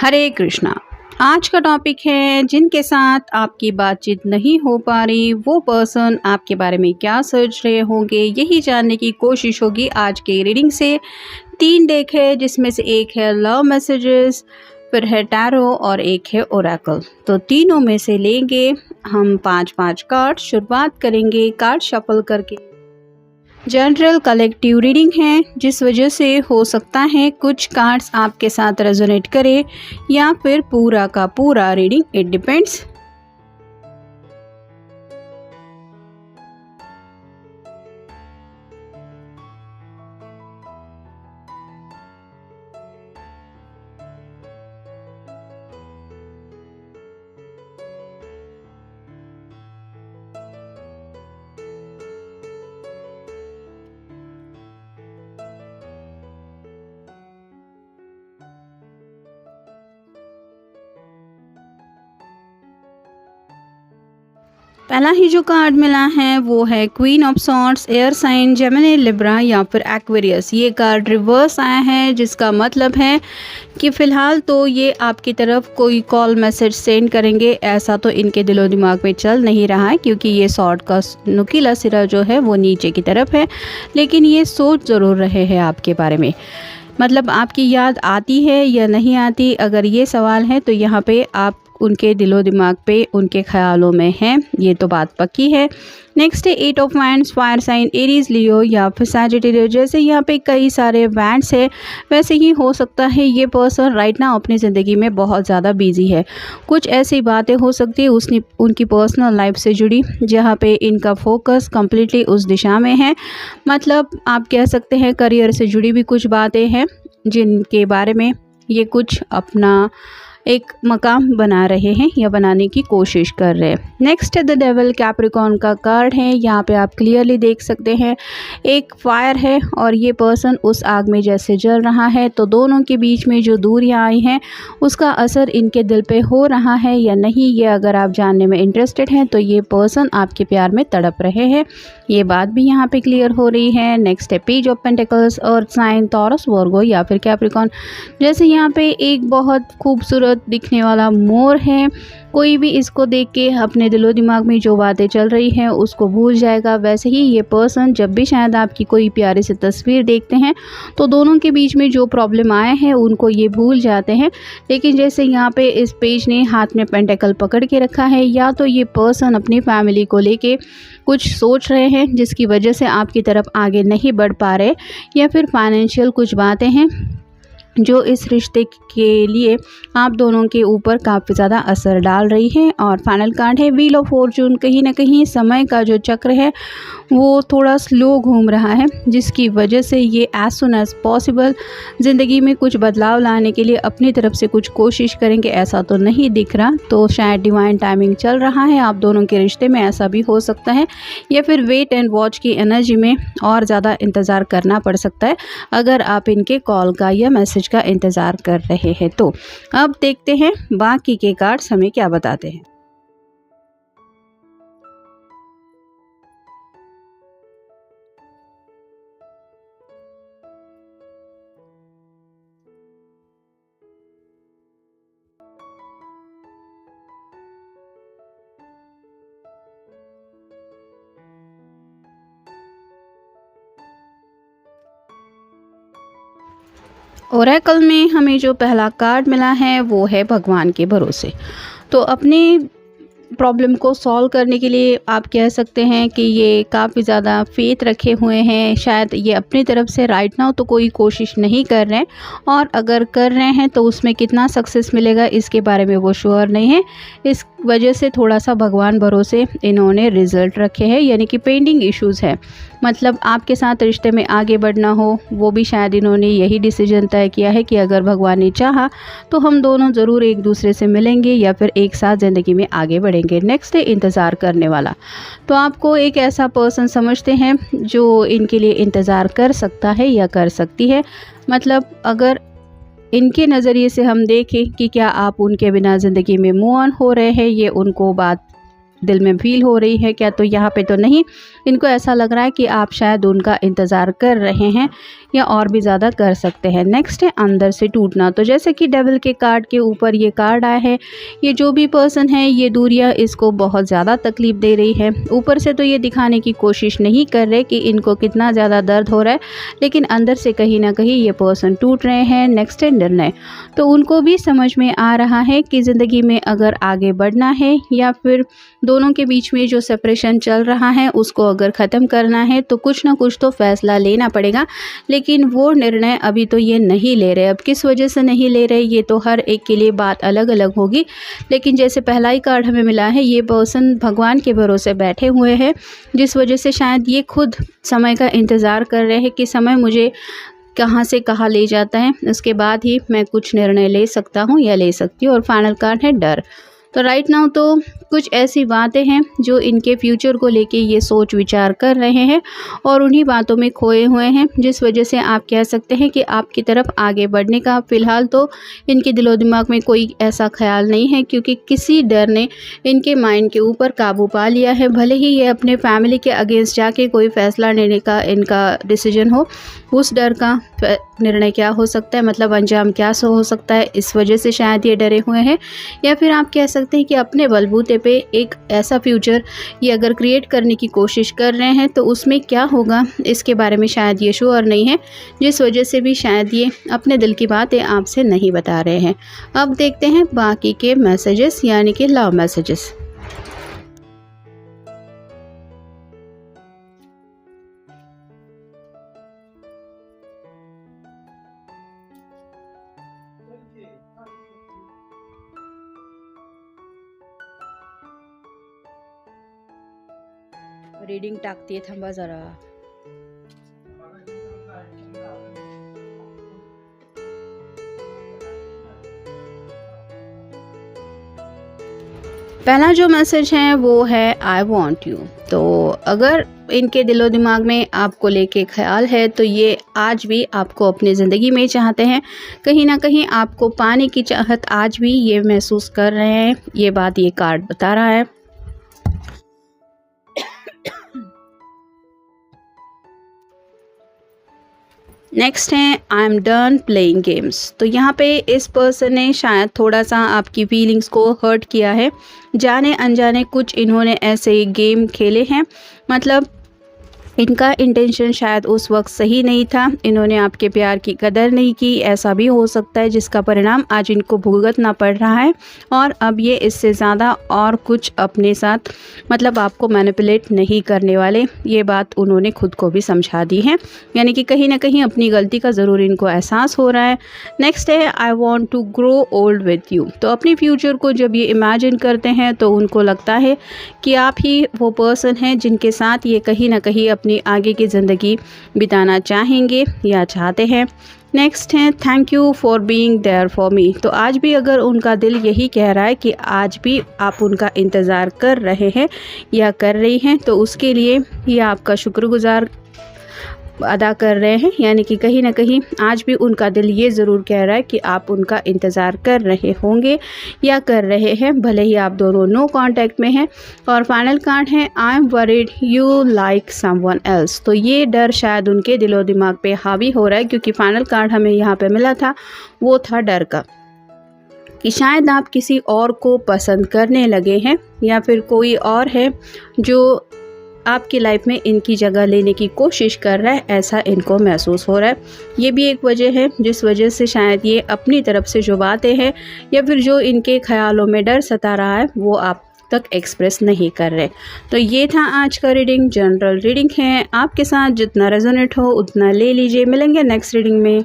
हरे कृष्णा। आज का टॉपिक है जिनके साथ आपकी बातचीत नहीं हो पा रही वो पर्सन आपके बारे में क्या सोच रहे होंगे, यही जानने की कोशिश होगी आज के रीडिंग से। 3 डेक है जिसमें से एक है लव मैसेजेस, फिर है टैरो और एक है ओरेकल। तो तीनों में से लेंगे हम 5-5 कार्ड। शुरुआत करेंगे कार्ड शफल करके। जनरल कलेक्टिव रीडिंग है, जिस वजह से हो सकता है कुछ कार्ड्स आपके साथ रेजोनेट करे या फिर पूरा का पूरा रीडिंग, इट डिपेंड्स। पहला ही जो कार्ड मिला है वो है queen of swords, air sign Gemini, Libra या फिर एक्वेरियस। ये कार्ड रिवर्स आया है, जिसका मतलब है कि फ़िलहाल तो ये आपकी तरफ कोई कॉल मैसेज सेंड करेंगे, ऐसा तो इनके दिलो दिमाग में चल नहीं रहा है, क्योंकि ये सॉर्ड का नुकीला सिरा जो है वो नीचे की तरफ है। लेकिन ये सोच ज़रूर रहे हैं आपके बारे में, मतलब आपकी याद आती है या नहीं आती, अगर ये सवाल है तो यहाँ पे आप उनके दिलो दिमाग पे, उनके ख्यालों में हैं, ये तो बात पक्की है। नेक्स्ट है 8 of wands, fire sign Aries, Leo या फिर सैजिटेरियस। जैसे यहाँ पे कई सारे वैंड्स है, वैसे ही हो सकता है ये पर्सन राइट नाउ अपनी ज़िंदगी में बहुत ज़्यादा बिजी है। कुछ ऐसी बातें हो सकती है उनकी पर्सनल लाइफ से जुड़ी, जहाँ पे इनका फोकस कम्प्लीटली उस दिशा में है। मतलब आप कह सकते हैं करियर से जुड़ी भी कुछ बातें हैं जिनके बारे में ये कुछ अपना एक मकाम बना रहे हैं या बनाने की कोशिश कर रहे हैं। नेक्स्ट है द डेविल, कैप्रिकॉर्न का कार्ड है। यहाँ पे आप क्लियरली देख सकते हैं एक फायर है और ये पर्सन उस आग में जैसे जल रहा है, तो दोनों के बीच में जो दूरियां आई हैं उसका असर इनके दिल पे हो रहा है या नहीं, ये अगर आप जानने में इंटरेस्टेड हैं तो ये पर्सन आपके प्यार में तड़प रहे हैं, ये बात भी यहाँ पे क्लियर हो रही है। नेक्स्ट है पेज ऑफ पेंटिकल्स और साइन टॉरस, वर्गो या फिर कैप्रिकॉर्न। जैसे यहाँ पे एक बहुत खूबसूरत दिखने वाला मोर है, कोई भी इसको देख के अपने दिलो दिमाग में जो बातें चल रही हैं उसको भूल जाएगा। वैसे ही ये पर्सन जब भी शायद आपकी कोई प्यारी सी तस्वीर देखते हैं तो दोनों के बीच में जो प्रॉब्लम आए हैं उनको ये भूल जाते हैं। लेकिन जैसे यहाँ पे इस पेज ने हाथ में पेंटिकल पकड़ के रखा है, या तो ये पर्सन अपनी फैमिली को लेके कुछ सोच रहे हैं जिसकी वजह से आपकी तरफ आगे नहीं बढ़ पा रहे, या फिर फाइनेंशियल कुछ बातें हैं जो इस रिश्ते के लिए आप दोनों के ऊपर काफ़ी ज़्यादा असर डाल रही है। और फाइनल कार्ड है व्हील ऑफ फॉर्चून। कहीं ना कहीं समय का जो चक्र है वो थोड़ा स्लो घूम रहा है, जिसकी वजह से ये एज सुन एज पॉसिबल ज़िंदगी में कुछ बदलाव लाने के लिए अपनी तरफ से कुछ कोशिश करेंगे, ऐसा तो नहीं दिख रहा। तो शायद डिवाइन टाइमिंग चल रहा है आप दोनों के रिश्ते में, ऐसा भी हो सकता है, या फिर वेट एंड वॉच की एनर्जी में और ज़्यादा इंतज़ार करना पड़ सकता है अगर आप इनके कॉल का या मैसेज का इंतज़ार कर रहे हैं। तो अब देखते हैं बाकी के कार्ड्स हमें क्या बताते हैं। ओरेकल में हमें जो पहला कार्ड मिला है वो है भगवान के भरोसे। तो अपने प्रॉब्लम को सॉल्व करने के लिए आप कह सकते हैं कि ये काफ़ी ज़्यादा फेथ रखे हुए हैं। शायद ये अपनी तरफ से राइट नाउ तो कोई कोशिश नहीं कर रहे हैं, और अगर कर रहे हैं तो उसमें कितना सक्सेस मिलेगा इसके बारे में वो श्योर नहीं है। इस वजह से थोड़ा सा भगवान भरोसे इन्होंने रिज़ल्ट रखे हैं, यानी कि पेंडिंग इश्यूज़ है। मतलब आपके साथ रिश्ते में आगे बढ़ना हो, वो भी शायद इन्होंने यही डिसीजन तय किया है कि अगर भगवान ने चाहा तो हम दोनों ज़रूर एक दूसरे से मिलेंगे या फिर एक साथ ज़िंदगी में आगे बढ़ेंगे। नेक्स्ट है इंतज़ार करने वाला। तो आपको एक ऐसा पर्सन समझते हैं जो इनके लिए इंतज़ार कर सकता है या कर सकती है। मतलब अगर इनके नज़रिए से हम देखें कि क्या आप उनके बिना ज़िंदगी में मूव ऑन हो रहे हैं, ये उनको बात दिल में फील हो रही है क्या, तो यहाँ पे तो नहीं। इनको ऐसा लग रहा है कि आप शायद उनका इंतज़ार कर रहे हैं या और भी ज़्यादा कर सकते हैं। नेक्स्ट है अंदर से टूटना। तो जैसे कि डेविल के कार्ड के ऊपर ये कार्ड आया है, ये जो भी पर्सन है ये दूरियां इसको बहुत ज़्यादा तकलीफ़ दे रही है। ऊपर से तो ये दिखाने की कोशिश नहीं कर रहे कि इनको कितना ज़्यादा दर्द हो रहा है, लेकिन अंदर से कहीं ना कहीं ये पर्सन टूट रहे हैं। नेक्स्ट है निर्णय। तो उनको भी समझ में आ रहा है कि ज़िंदगी में अगर आगे बढ़ना है या फिर दोनों के बीच में जो सेपरेशन चल रहा है उसको अगर ख़त्म करना है तो कुछ ना कुछ तो फ़ैसला लेना पड़ेगा, लेकिन वो निर्णय अभी तो ये नहीं ले रहे। अब किस वजह से नहीं ले रहे ये तो हर एक के लिए बात अलग अलग होगी, लेकिन जैसे पहला ही कार्ड हमें मिला है, ये पर्सन भगवान के भरोसे बैठे हुए हैं, जिस वजह से शायद ये खुद समय का इंतज़ार कर रहे हैं कि समय मुझे कहाँ से कहाँ ले जाता है, उसके बाद ही मैं कुछ निर्णय ले सकता हूँ या ले सकती हूँ। और फाइनल कार्ड है डर। तो राइट नाउ तो कुछ ऐसी बातें हैं जो इनके फ्यूचर को लेके ये सोच विचार कर रहे हैं और उन्हीं बातों में खोए हुए हैं, जिस वजह से आप कह सकते हैं कि आपकी तरफ आगे बढ़ने का फ़िलहाल तो इनके दिलो दिमाग में कोई ऐसा ख्याल नहीं है, क्योंकि किसी डर ने इनके माइंड के ऊपर काबू पा लिया है। भले ही ये अपने फैमिली के अगेंस्ट जाके कोई फ़ैसला लेने का इनका डिसीजन हो, उस डर का निर्णय क्या हो सकता है, मतलब अंजाम क्या हो सकता है, इस वजह से शायद ये डरे हुए हैं। या फिर आप कह सकते हैं कि अपने बलबूते पे एक ऐसा फ्यूचर ये अगर क्रिएट करने की कोशिश कर रहे हैं तो उसमें क्या होगा इसके बारे में शायद ये श्योर नहीं है, जिस वजह से भी शायद ये अपने दिल की बातें आपसे नहीं बता रहे हैं। अब देखते हैं बाकी के मैसेजेस, यानी कि लव मैसेजेस। रीडिंग टाकते थांबा जरा। पहला जो मैसेज है वो है आई वॉन्ट यू। तो अगर इनके दिलो दिमाग में आपको लेके ख्याल है तो ये आज भी आपको अपनी ज़िंदगी में चाहते हैं, कहीं ना कहीं आपको पाने की चाहत आज भी ये महसूस कर रहे हैं, ये बात ये कार्ड बता रहा है। नेक्स्ट है I am done playing games. तो यहाँ पे इस पर्सन ने शायद थोड़ा सा आपकी फीलिंग्स को हर्ट किया है, जाने अनजाने कुछ इन्होंने ऐसे गेम खेले हैं, मतलब इनका इंटेंशन शायद उस वक्त सही नहीं था, इन्होंने आपके प्यार की कदर नहीं की, ऐसा भी हो सकता है, जिसका परिणाम आज इनको भुगतना पड़ रहा है। और अब ये इससे ज़्यादा और कुछ अपने साथ मतलब आपको मैनिपुलेट नहीं करने वाले, ये बात उन्होंने खुद को भी समझा दी है, यानी कि कहीं ना कहीं अपनी गलती का ज़रूर इनको एहसास हो रहा है। नेक्स्ट है I want to grow old with you. तो अपनी फ्यूचर को जब ये इमेजिन करते हैं तो उनको लगता है कि आप ही वो पर्सन हैं जिनके साथ ये कहीं ना कहीं अपनी आगे की ज़िंदगी बिताना चाहेंगे या चाहते हैं। नेक्स्ट है thank you for being there for me. तो आज भी अगर उनका दिल यही कह रहा है कि आज भी आप उनका इंतज़ार कर रहे हैं या कर रही हैं, तो उसके लिए ये आपका शुक्रगुजार अदा कर रहे हैं, यानी कि कहीं ना कहीं आज भी उनका दिल ये ज़रूर कह रहा है कि आप उनका इंतज़ार कर रहे होंगे या कर रहे हैं, भले ही आप दोनों नो कांटेक्ट में हैं। और फाइनल कार्ड है I am worried you like someone else. तो ये डर शायद उनके दिलो दिमाग पे हावी हो रहा है, क्योंकि फाइनल कार्ड हमें यहाँ पे मिला था वो था डर का, कि शायद आप किसी और को पसंद करने लगे हैं या फिर कोई और है जो आपकी लाइफ में इनकी जगह लेने की कोशिश कर रहा है, ऐसा इनको महसूस हो रहा है। ये भी एक वजह है जिस वजह से शायद ये अपनी तरफ से जो बातें हैं या फिर जो इनके ख्यालों में डर सता रहा है वो आप तक एक्सप्रेस नहीं कर रहे। तो ये था आज का रीडिंग, जनरल रीडिंग है, आपके साथ जितना रेजोनेट हो उतना ले लीजिए। मिलेंगे नेक्स्ट रीडिंग में।